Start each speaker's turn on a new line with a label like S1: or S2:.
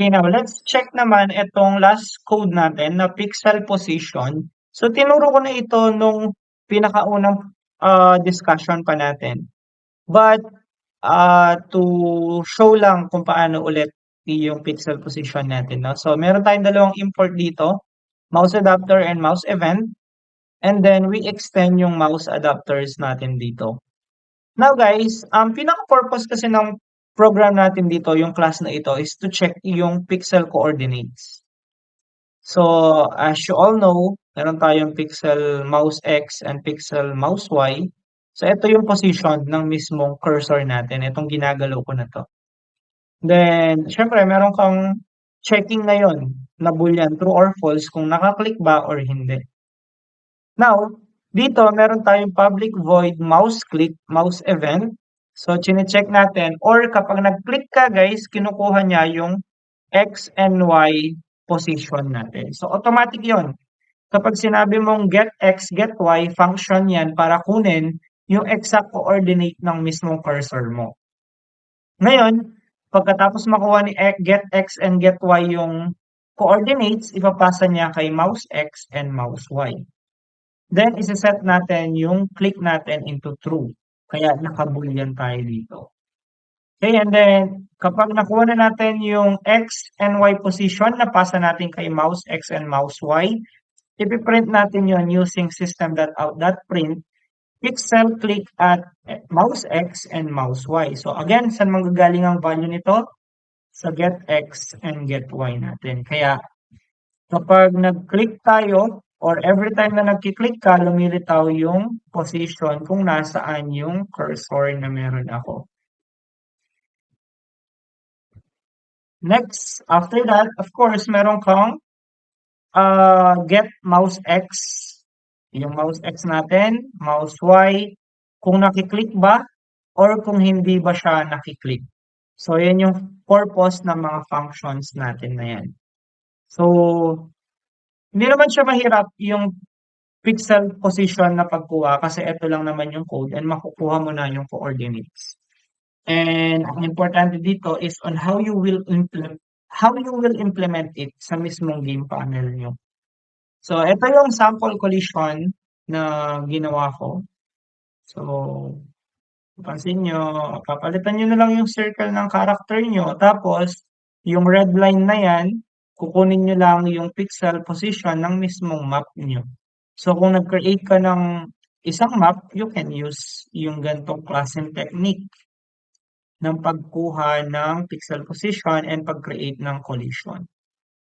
S1: Okay, now let's check naman itong last code natin na pixel position. So tinuro ko na ito nung pinakaunang discussion pa natin. But to show lang kung paano ulit yung pixel position natin, no? So meron tayong dalawang import dito, mouse adapter and mouse event. And then we extend yung mouse adapters natin dito. Now guys, ang pinaka-purpose kasi ng program natin dito, yung class na ito, is to check yung pixel coordinates. So, as you all know, meron tayong pixel mouse X and pixel mouse Y. So, ito yung position ng mismong cursor natin. Itong ginagalaw ko na to. Then, syempre, meron kang checking ngayon na boolean, true or false, kung nakaklik ba or hindi. Now, dito meron tayong public void mouse click, mouse event. So, chine-check natin or kapag nag-click ka guys, kinukuha niya yung X and Y position natin. So, automatic yon. Kapag sinabi mong get X, get Y, function yan para kunin yung exact coordinate ng mismong cursor mo. Ngayon, pagkatapos makuha ni get X and get Y yung coordinates, ipapasa niya kay mouse X and mouse Y. Then, isa-set natin yung click natin into true. Kaya naka-boolean tayo dito. Okay, and then, kapag nakuha na natin yung X and Y position, napasa natin kay mouse X and mouse Y, ipiprint natin yon using system.out.print pixel click at mouse X and mouse Y. So, again, saan manggagaling ang value nito? Sa get X and get Y natin. Kaya, kapag nag-click tayo, or every time na nag-click ka, lumilitaw yung position kung nasaan yung cursor na meron ako. Next, after that, of course, meron kang get mouse X. Yung mouse X natin, mouse Y, kung nakiklik ba or kung hindi ba siya nakiklik. So, yan yung purpose ng mga functions natin na yan. So, hindi naman siya mahirap yung pixel position na pagkuha kasi ito lang naman yung code and makukuha mo na yung coordinates. And ang importante dito is on how you will implement it sa mismong game panel nyo. So, ito yung sample collision na ginawa ko. So, pansin nyo, papalitan nyo na lang yung circle ng character nyo. Tapos, yung red line na yan, kukunin nyo lang yung pixel position ng mismong map nyo. So, kung nag-create ka ng isang map, you can use yung ganitong klaseng technique ng pagkuha ng pixel position and pag-create ng collision.